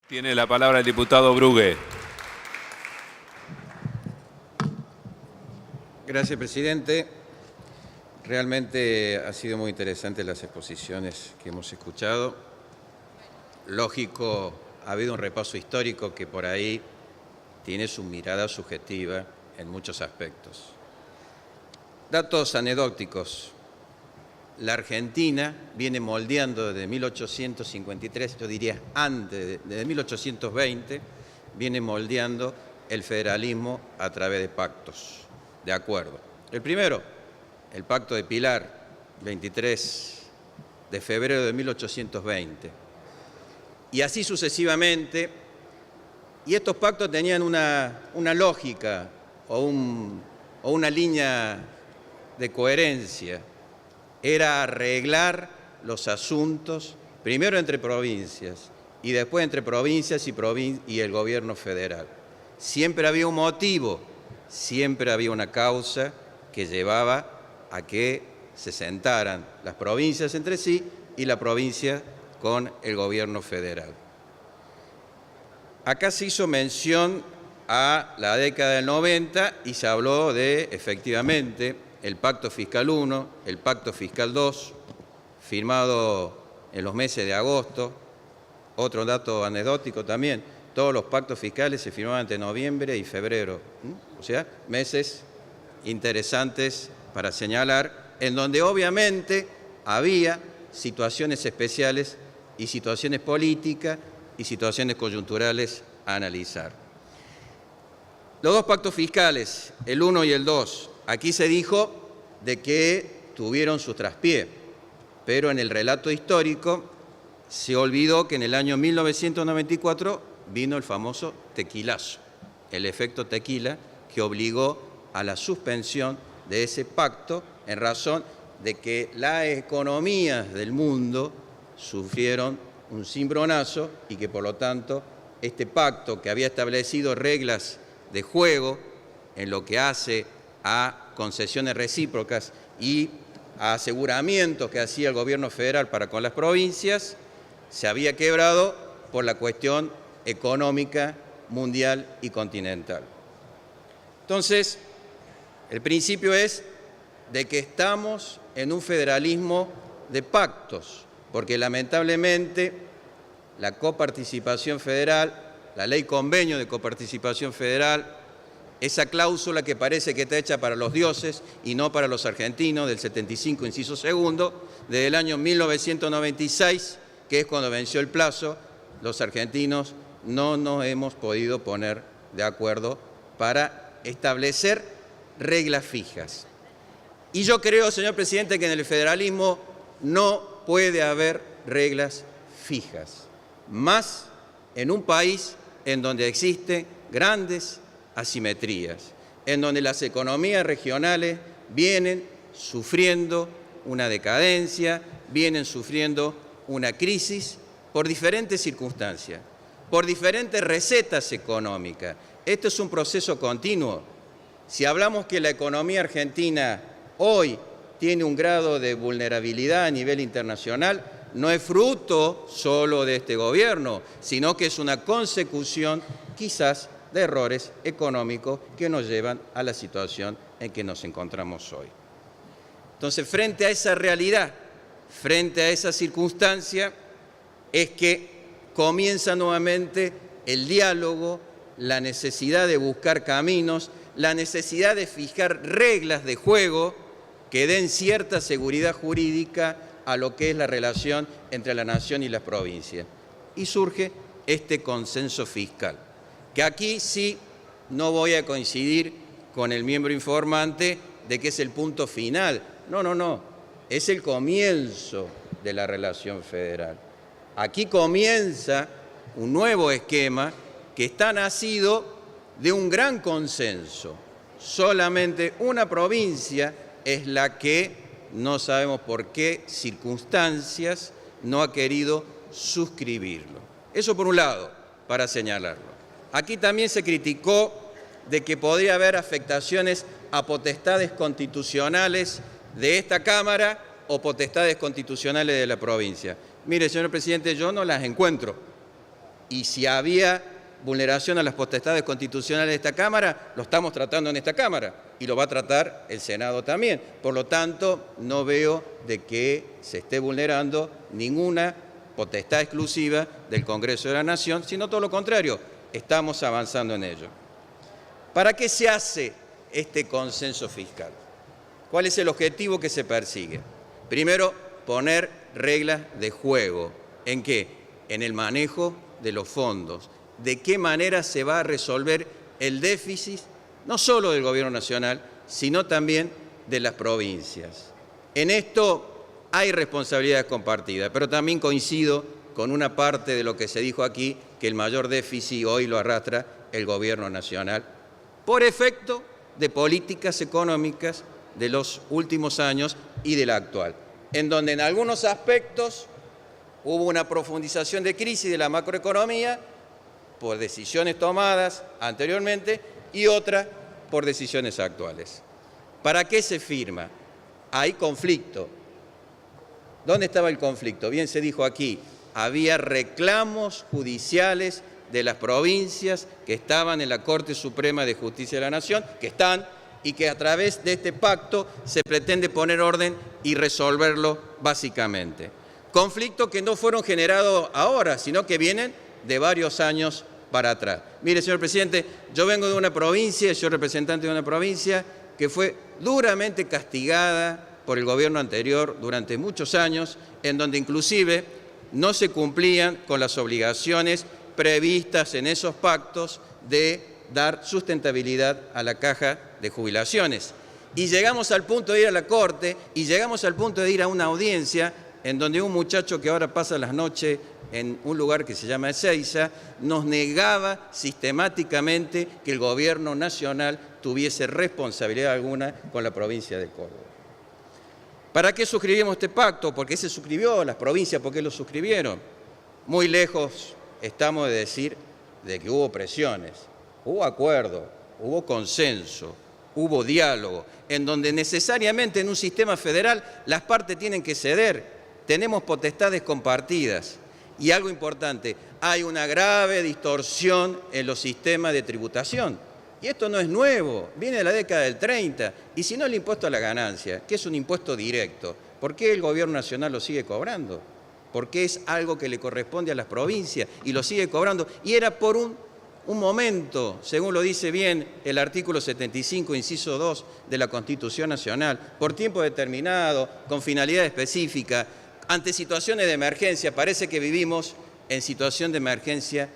Tiene la palabra el diputado Brugue. Gracias, presidente. Realmente ha sido muy interesante las exposiciones que hemos escuchado. Lógico, ha habido un repaso histórico que por ahí tiene su mirada subjetiva en muchos aspectos. Datos anecdóticos. La Argentina viene moldeando desde 1853, yo diría antes, desde 1820, viene moldeando el federalismo a través de pactos, de acuerdo. El primero, el Pacto de Pilar, 23 de febrero de 1820. Y así sucesivamente. Y estos pactos tenían una lógica o una línea de coherencia. Era arreglar los asuntos, primero entre provincias y después entre provincias y el gobierno federal. Siempre había un motivo, siempre había una causa que llevaba a que se sentaran las provincias entre sí y la provincia con el gobierno federal. Acá se hizo mención a la década del 90 y se habló de, efectivamente, el Pacto Fiscal 1, el Pacto Fiscal 2, firmado en los meses de agosto. Otro dato anecdótico también, todos los pactos fiscales se firmaban entre noviembre y febrero, o sea, meses interesantes para señalar, en donde obviamente había situaciones especiales y situaciones políticas y situaciones coyunturales a analizar. Los dos pactos fiscales, el 1 y el 2, aquí se dijo de que tuvieron su traspié, pero en el relato histórico se olvidó que en el año 1994 vino el famoso tequilazo, el efecto tequila que obligó a la suspensión de ese pacto en razón de que las economías del mundo sufrieron un cimbronazo y que por lo tanto este pacto que había establecido reglas de juego en lo que hace a concesiones recíprocas y a aseguramientos que hacía el gobierno federal para con las provincias, se había quebrado por la cuestión económica mundial y continental. Entonces, el principio es de que estamos en un federalismo de pactos, porque lamentablemente la coparticipación federal, la ley convenio de coparticipación federal, esa cláusula que parece que está hecha para los dioses y no para los argentinos, del 75, inciso segundo, desde el año 1996, que es cuando venció el plazo, los argentinos no nos hemos podido poner de acuerdo para establecer reglas fijas. Y yo creo, señor presidente, que en el federalismo no puede haber reglas fijas, más en un país en donde existen grandes asimetrías, en donde las economías regionales vienen sufriendo una decadencia, vienen sufriendo una crisis por diferentes circunstancias, por diferentes recetas económicas. Esto es un proceso continuo. Si hablamos que la economía argentina hoy tiene un grado de vulnerabilidad a nivel internacional, no es fruto solo de este gobierno, sino que es una consecución quizás de errores económicos que nos llevan a la situación en que nos encontramos hoy. Entonces, frente a esa realidad, frente a esa circunstancia, es que comienza nuevamente el diálogo, la necesidad de buscar caminos, la necesidad de fijar reglas de juego que den cierta seguridad jurídica a lo que es la relación entre la nación y las provincias. Y surge este consenso fiscal, que aquí sí no voy a coincidir con el miembro informante de que es el punto final. No, es el comienzo de la relación federal. Aquí comienza un nuevo esquema que está nacido de un gran consenso. Solamente una provincia es la que no sabemos por qué circunstancias no ha querido suscribirlo. Eso por un lado, para señalarlo. Aquí también se criticó de que podría haber afectaciones a potestades constitucionales de esta Cámara o potestades constitucionales de la provincia. Mire, señor presidente, yo no las encuentro. Y si había vulneración a las potestades constitucionales de esta Cámara, lo estamos tratando en esta Cámara y lo va a tratar el Senado también. Por lo tanto, no veo de que se esté vulnerando ninguna potestad exclusiva del Congreso de la Nación, sino todo lo contrario, estamos avanzando en ello. ¿Para qué se hace este consenso fiscal? ¿Cuál es el objetivo que se persigue? Primero, poner reglas de juego. ¿En qué? En el manejo de los fondos. ¿De qué manera se va a resolver el déficit, no solo del Gobierno Nacional, sino también de las provincias? En esto hay responsabilidades compartidas, pero también coincido con una parte de lo que se dijo aquí, que el mayor déficit hoy lo arrastra el Gobierno Nacional, por efecto de políticas económicas de los últimos años y de la actual, en donde en algunos aspectos hubo una profundización de crisis de la macroeconomía por decisiones tomadas anteriormente y otra por decisiones actuales. ¿Para qué se firma? Hay conflicto. ¿Dónde estaba el conflicto? Bien se dijo aquí, había reclamos judiciales de las provincias que estaban en la Corte Suprema de Justicia de la Nación, que están y que a través de este pacto se pretende poner orden y resolverlo básicamente. Conflictos que no fueron generados ahora, sino que vienen de varios años para atrás. Mire, señor presidente, yo vengo de una provincia, soy representante de una provincia que fue duramente castigada por el gobierno anterior durante muchos años, en donde inclusive no se cumplían con las obligaciones previstas en esos pactos de dar sustentabilidad a la caja de jubilaciones. Y llegamos al punto de ir a la Corte y llegamos al punto de ir a una audiencia en donde un muchacho que ahora pasa las noches en un lugar que se llama Ezeiza, nos negaba sistemáticamente que el Gobierno Nacional tuviese responsabilidad alguna con la provincia de Córdoba. ¿Para qué suscribimos este pacto? ¿Por qué se suscribió? Las provincias, ¿por qué lo suscribieron? Muy lejos estamos de decir de que hubo presiones, hubo acuerdo, hubo consenso, hubo diálogo, en donde necesariamente en un sistema federal las partes tienen que ceder, tenemos potestades compartidas. Y algo importante, hay una grave distorsión en los sistemas de tributación. Y esto no es nuevo, viene de la década del 30. Y si no el impuesto a la ganancia, que es un impuesto directo, ¿por qué el Gobierno Nacional lo sigue cobrando? Porque es algo que le corresponde a las provincias y lo sigue cobrando. Y era por un momento, según lo dice bien el artículo 75, inciso 2 de la Constitución Nacional, por tiempo determinado, con finalidad específica, ante situaciones de emergencia. Parece que vivimos en situación de emergencia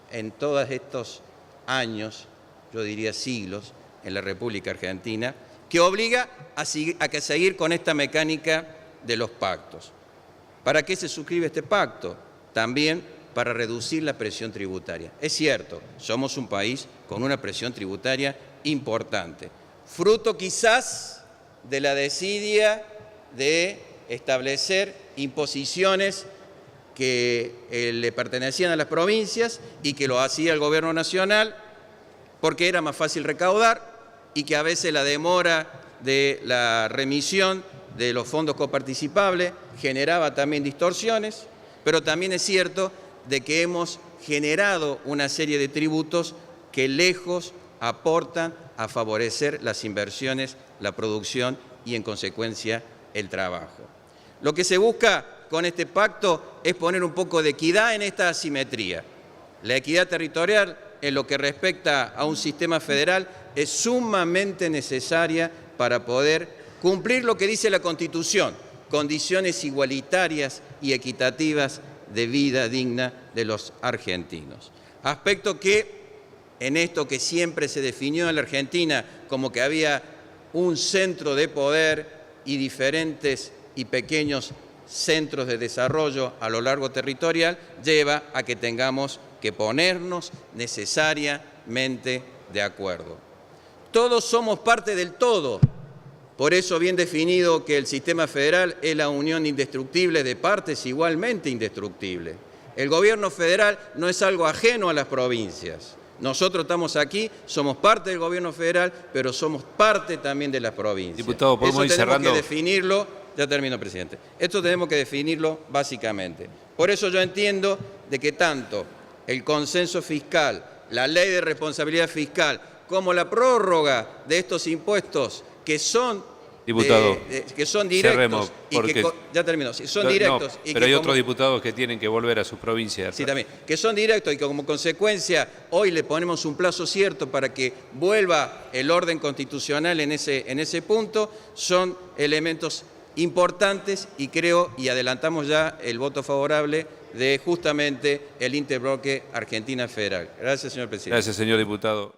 en todos estos años, yo diría siglos, en la República Argentina, que obliga a seguir con esta mecánica de los pactos. ¿Para qué se suscribe este pacto? También para reducir la presión tributaria. Es cierto, somos un país con una presión tributaria importante, fruto quizás de la desidia de establecer imposiciones que le pertenecían a las provincias y que lo hacía el Gobierno Nacional porque era más fácil recaudar y que a veces la demora de la remisión de los fondos coparticipables generaba también distorsiones, pero también es cierto de que hemos generado una serie de tributos que lejos aportan a favorecer las inversiones, la producción y en consecuencia el trabajo. Lo que se busca con este pacto es poner un poco de equidad en esta asimetría. La equidad territorial en lo que respecta a un sistema federal es sumamente necesaria para poder cumplir lo que dice la Constitución, condiciones igualitarias y equitativas de vida digna de los argentinos. Aspecto que en esto que siempre se definió en la Argentina como que había un centro de poder y diferentes y pequeños centros de desarrollo a lo largo territorial, lleva a que tengamos que ponernos necesariamente de acuerdo. Todos somos parte del todo, por eso bien definido que el sistema federal es la unión indestructible de partes igualmente indestructibles. El gobierno federal no es algo ajeno a las provincias. Nosotros estamos aquí, somos parte del gobierno federal, pero somos parte también de las provincias. Diputado, podemos ir cerrando. Tenemos que definirlo Ya termino, presidente. Esto tenemos que definirlo básicamente. Por eso yo entiendo de que tanto el consenso fiscal, la ley de responsabilidad fiscal, como la prórroga de estos impuestos que son Diputado, que son directos cerremos, y que porque- ya terminó, son directos No, y pero que hay como- otros diputados que tienen que volver a sus provincias. Sí, también, que son directos y que como consecuencia hoy le ponemos un plazo cierto para que vuelva el orden constitucional en ese punto, son elementos importantes y creo, y adelantamos ya el voto favorable de justamente el interbloque Argentina Federal. Gracias, señor presidente. Gracias, señor diputado.